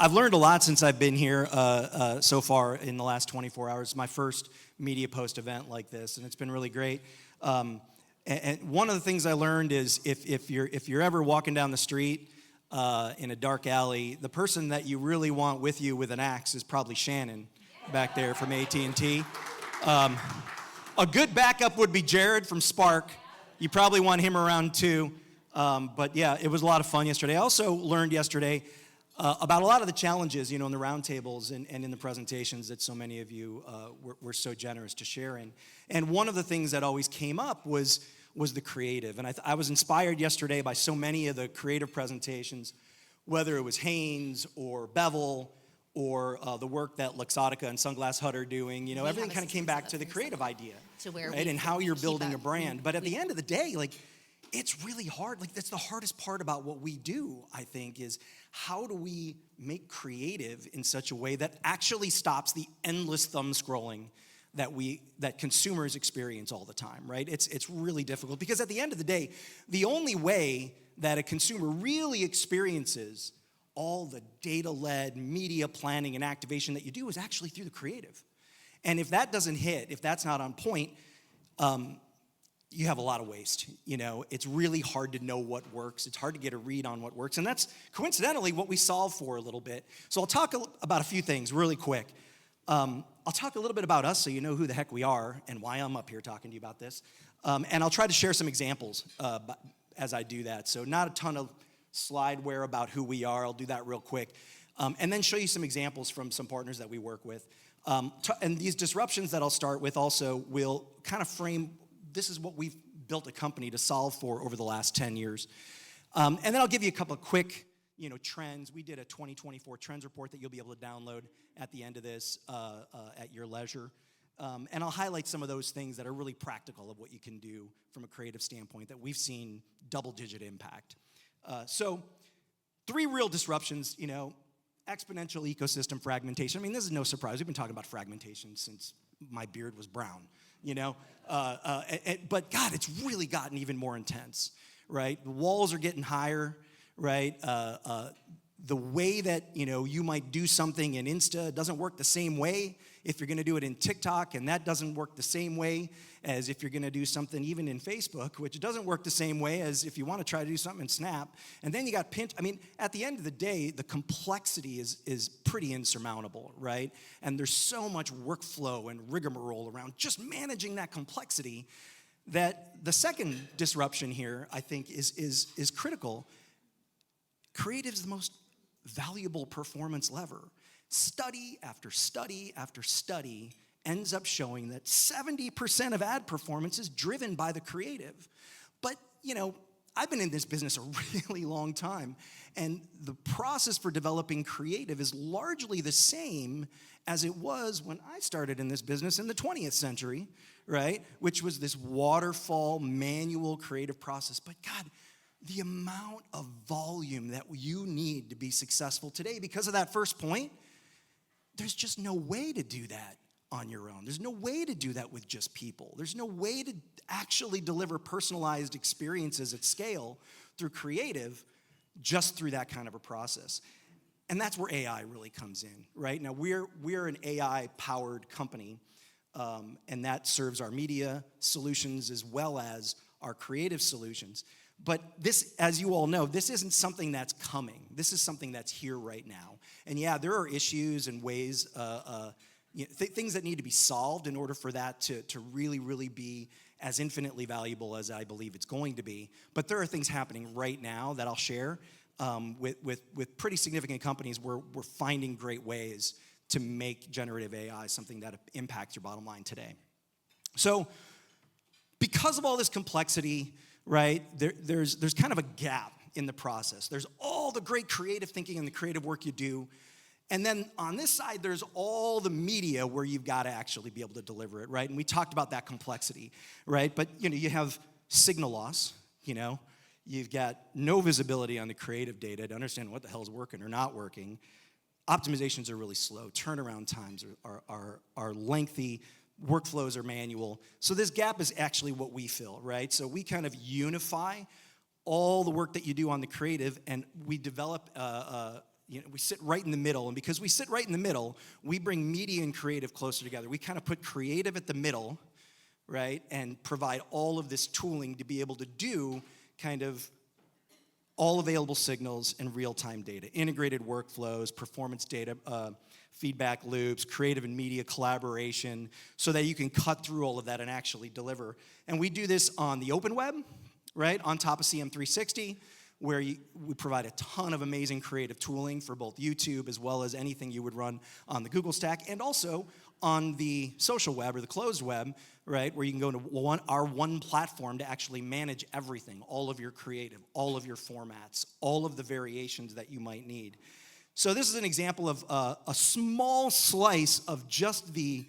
I've learned a lot since I've been here so far in the last 24 hours. My first media post event like this, and it's been really great. And one of the things I learned is if you're ever walking down the street in a dark alley, the person that you really want with you with an axe is probably Shannon back there from AT&T. A good backup would be Jared from Spark. You probably want him around too. But yeah, it was a lot of fun yesterday. I also learned yesterday about a lot of the challenges, in the roundtables and in the presentations that so many of you were so generous to share in. And one of the things that always came up was the creative. And I was inspired yesterday by so many of the creative presentations, whether it was Hanes or Bevel or the work that Luxottica and Sunglass Hut are doing. Everything kind of came back to the creative idea, right? And how you're building a brand. But at the end of the day, it's really hard. That's the hardest part about what we do, I think, is how do we make creative in such a way that actually stops the endless thumb scrolling that consumers experience all the time, right? It's really difficult because at the end of the day, the only way that a consumer really experiences all the data-led media planning and activation that you do is actually through the creative. And if that doesn't hit, if that's not on point, you have a lot of waste. It's really hard to know what works. It's hard to get a read on what works. And that's coincidentally what we solve for a little bit. So I'll talk about a few things really quick. I'll talk a little bit about us so you know who the heck we are and why I'm up here talking to you about this. And I'll try to share some examples as I do that. So not a ton of slideware about who we are. I'll do that real quick. And then show you some examples from some partners that we work with. And these disruptions that I'll start with also will kind of frame this is what we've built a company to solve for over the last 10 years. And then I'll give you a couple of quick, trends. We did a 2024 trends report that you'll be able to download at the end of this at your leisure. And I'll highlight some of those things that are really practical of what you can do from a creative standpoint that we've seen double-digit impact. So 3 real disruptions, exponential ecosystem fragmentation. I mean, this is no surprise. We've been talking about fragmentation since my beard was brown. But God, it's really gotten even more intense, right? The walls are getting higher, right? The way that, you might do something in Insta doesn't work the same way if you're gonna do it in TikTok, and that doesn't work the same way as if you're gonna do something even in Facebook, which doesn't work the same way as if you wanna try to do something in Snap. And then you got Pinterest. I mean, at the end of the day, the complexity is pretty insurmountable, right? And there's so much workflow and rigmarole around just managing that complexity that the second disruption here, I think, is critical. Creative is the most valuable performance lever. Study after study after study ends up showing that 70% of ad performance is driven by the creative. But, I've been in this business a really long time, and the process for developing creative is largely the same as it was when I started in this business in the 20th century, right? Which was this waterfall, manual creative process. But God, the amount of volume that you need to be successful today, because of that first point, there's just no way to do that on your own. There's no way to do that with just people. There's no way to actually deliver personalized experiences at scale through creative just through that kind of a process. And that's where AI really comes in, right? Now, we're an AI-powered company, and that serves our media solutions as well as our creative solutions. But this, as you all know, this isn't something that's coming. This is something that's here right now. And yeah, there are issues and ways, things that need to be solved in order for that to really, really be as infinitely valuable as I believe it's going to be. But there are things happening right now that I'll share with pretty significant companies where we're finding great ways to make generative AI something that impacts your bottom line today. So because of all this complexity, right, there's kind of a gap in the process. There's all the great creative thinking and the creative work you do. And then on this side, there's all the media where you've got to actually be able to deliver it, right? And we talked about that complexity, right? But, you have signal loss, You've got no visibility on the creative data to understand what the hell is working or not working. Optimizations are really slow. Turnaround times are lengthy. Workflows are manual. So this gap is actually what we fill, right? So we kind of unify all the work that you do on the creative, and we develop we sit right in the middle, and because we sit right in the middle, we bring media and creative closer together. We kind of put creative at the middle, right, and provide all of this tooling to be able to do kind of all available signals and real-time data, integrated workflows, performance data, feedback loops, creative and media collaboration, so that you can cut through all of that and actually deliver. And we do this on the open web, right, on top of CM360, where we provide a ton of amazing creative tooling for both YouTube as well as anything you would run on the Google stack, and also on the social web or the closed web, right, where you can go to our one platform to actually manage everything, all of your creative, all of your formats, all of the variations that you might need. So this is an example of a small slice of just the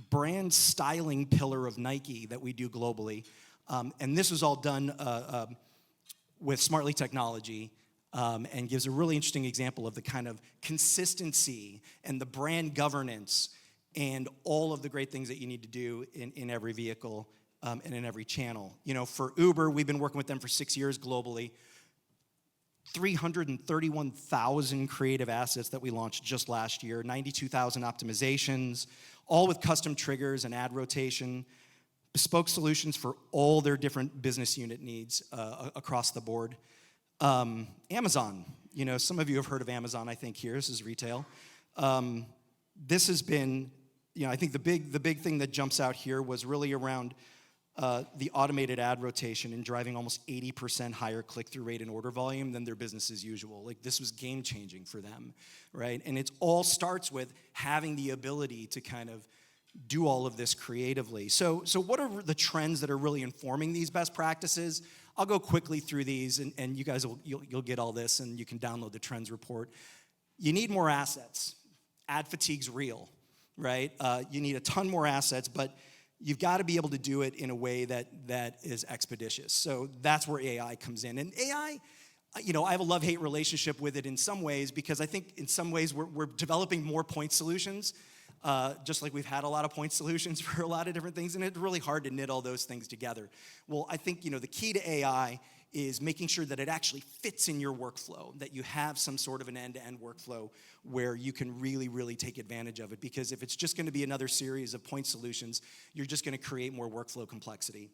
brand styling pillar of Nike that we do globally. And this was all done with Smartly technology, and gives a really interesting example of the kind of consistency and the brand governance and all of the great things that you need to do in every vehicle and in every channel. You know, for Uber, we've been working with them for 6 years globally. 331,000 creative assets that we launched just last year, 92,000 optimizations, all with custom triggers and ad rotation, bespoke solutions for all their different business unit needs across the board. Amazon, you know, some of you have heard of Amazon, I think, here. This is retail. This has been, you know, I think the big thing that jumps out here was really around the automated ad rotation and driving almost 80% higher click-through rate and order volume than their business as usual. Like, this was game-changing for them, right? And it all starts with having the ability to kind of do all of this creatively. So what are the trends that are really informing these best practices? I'll go quickly through these, and you guys you'll get all this, and you can download the trends report. You need more assets. Ad fatigue's real, right? You need a ton more assets, but you've got to be able to do it in a way that is expeditious. So that's where AI comes in. And AI, you know, I have a love-hate relationship with it in some ways, because I think in some ways we're developing more point solutions, just like we've had a lot of point solutions for a lot of different things, and it's really hard to knit all those things together. Well, I think, you know, the key to AI is making sure that it actually fits in your workflow, that you have some sort of an end-to-end workflow where you can really, really take advantage of it. Because if it's just going to be another series of point solutions, you're just going to create more workflow complexity.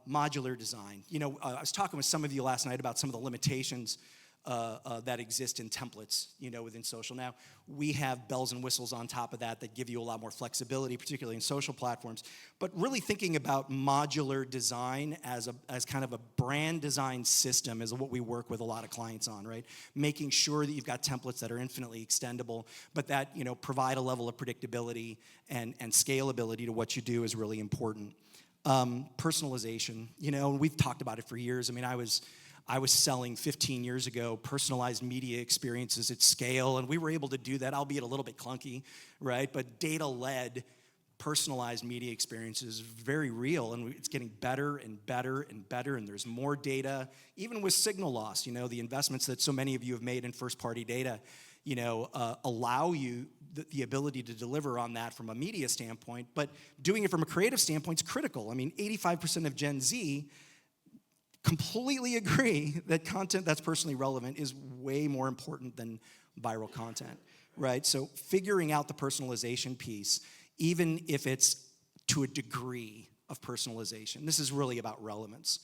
Modular design. You know, I was talking with some of you last night about some of the limitations that exist in templates, you know, within social. Now, we have bells and whistles on top of that give you a lot more flexibility, particularly in social platforms. But really thinking about modular design as kind of a brand design system is what we work with a lot of clients on, right? Making sure that you've got templates that are infinitely extendable, but that, you know, provide a level of predictability and scalability to what you do is really important. Personalization, you know, and we've talked about it for years. I mean, I was selling 15 years ago personalized media experiences at scale, and we were able to do that, albeit a little bit clunky, right? But data-led personalized media experiences is very real, and it's getting better and better and better, and there's more data. Even with signal loss, you know, the investments that so many of you have made in first-party data, you know, allow you the ability to deliver on that from a media standpoint, but doing it from a creative standpoint is critical. I mean, 85% of Gen Z completely agree that content that's personally relevant is way more important than viral content, right? So figuring out the personalization piece, even if it's to a degree of personalization, this is really about relevance.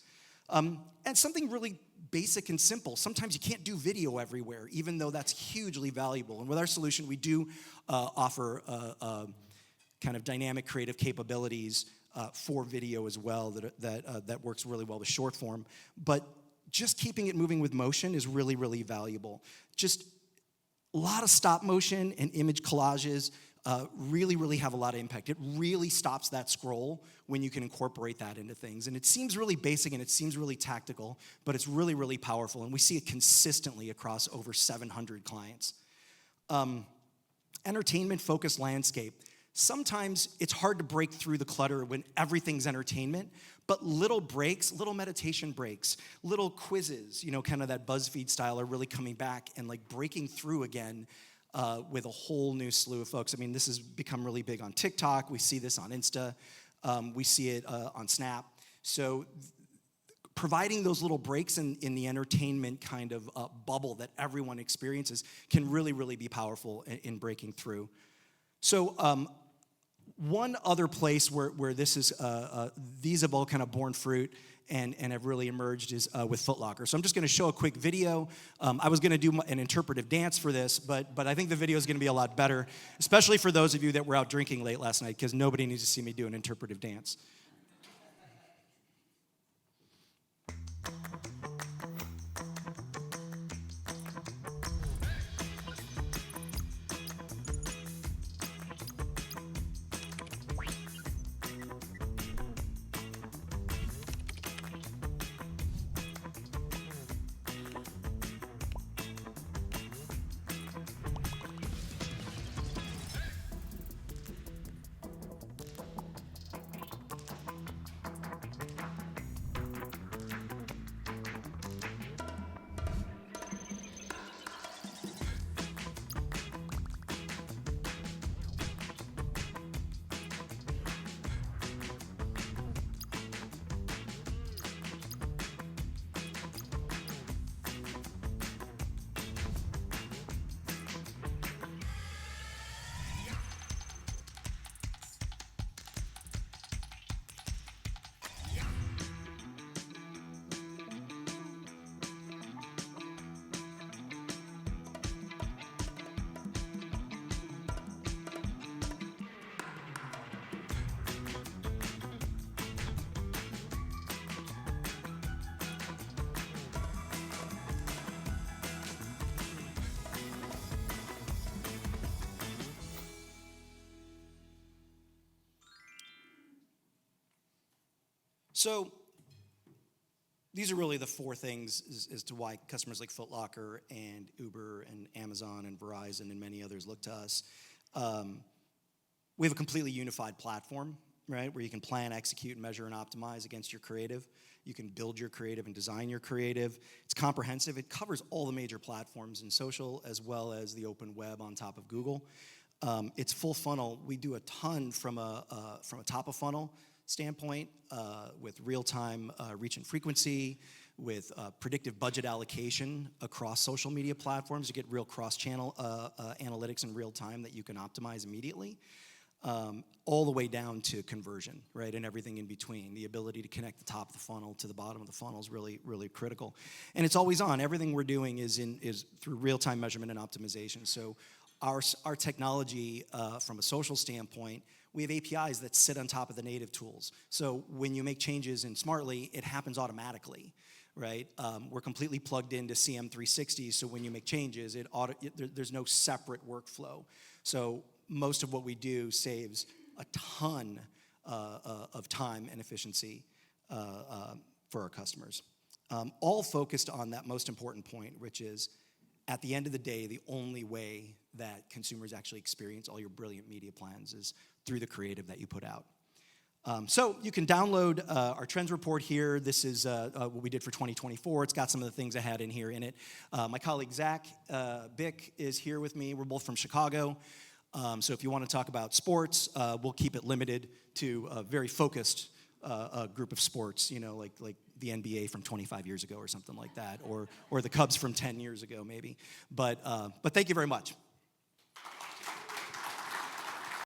And something really basic and simple. Sometimes you can't do video everywhere, even though that's hugely valuable. And with our solution, we do offer kind of dynamic creative capabilities for video as well that works really well with short form. But just keeping it moving with motion is really, really valuable. Just a lot of stop motion and image collages really, really have a lot of impact. It really stops that scroll when you can incorporate that into things. And it seems really basic and it seems really tactical, but it's really, really powerful. And we see it consistently across over 700 clients. Entertainment-focused landscape. Sometimes it's hard to break through the clutter when everything's entertainment, but little breaks, little meditation breaks, little quizzes, you know, kind of that BuzzFeed style are really coming back and like breaking through again with a whole new slew of folks. I mean, this has become really big on TikTok. We see this on Insta. We see it on Snap. So providing those little breaks in the entertainment kind of bubble that everyone experiences can really, really be powerful in breaking through. So one other place where this is, these have all kind of borne fruit and have really emerged is with Foot Locker. So I'm just going to show a quick video. I was going to do an interpretive dance for this, but I think the video is going to be a lot better, especially for those of you that were out drinking late last night, because nobody needs to see me do an interpretive dance. So these are really the four things as to why customers like Foot Locker and Uber and Amazon and Verizon and many others look to us. We have a completely unified platform, right, where you can plan, execute, measure, and optimize against your creative. You can build your creative and design your creative. It's comprehensive. It covers all the major platforms in social as well as the open web on top of Google. It's full funnel. We do a ton from a top of funnel standpoint with real-time reach and frequency, with predictive budget allocation across social media platforms. You get real cross-channel analytics in real time that you can optimize immediately, all the way down to conversion, right, and everything in between. The ability to connect the top of the funnel to the bottom of the funnel is really, really critical. And it's always on. Everything we're doing is through real-time measurement and optimization. So our technology, from a social standpoint, we have APIs that sit on top of the native tools. So when you make changes in Smartly, it happens automatically, right? We're completely plugged into CM360, so when you make changes, there's no separate workflow. So most of what we do saves a ton of time and efficiency for our customers. All focused on that most important point, which is, at the end of the day, the only way that consumers actually experience all your brilliant media plans is through the creative that you put out. So you can download our trends report here. This is what we did for 2024. It's got some of the things I had in here in it. My colleague Zach Bick is here with me. We're both from Chicago. So if you want to talk about sports, we'll keep it limited to a very focused group of sports, you know, like the NBA from 25 years ago or something like that, or the Cubs from 10 years ago maybe. But thank you very much.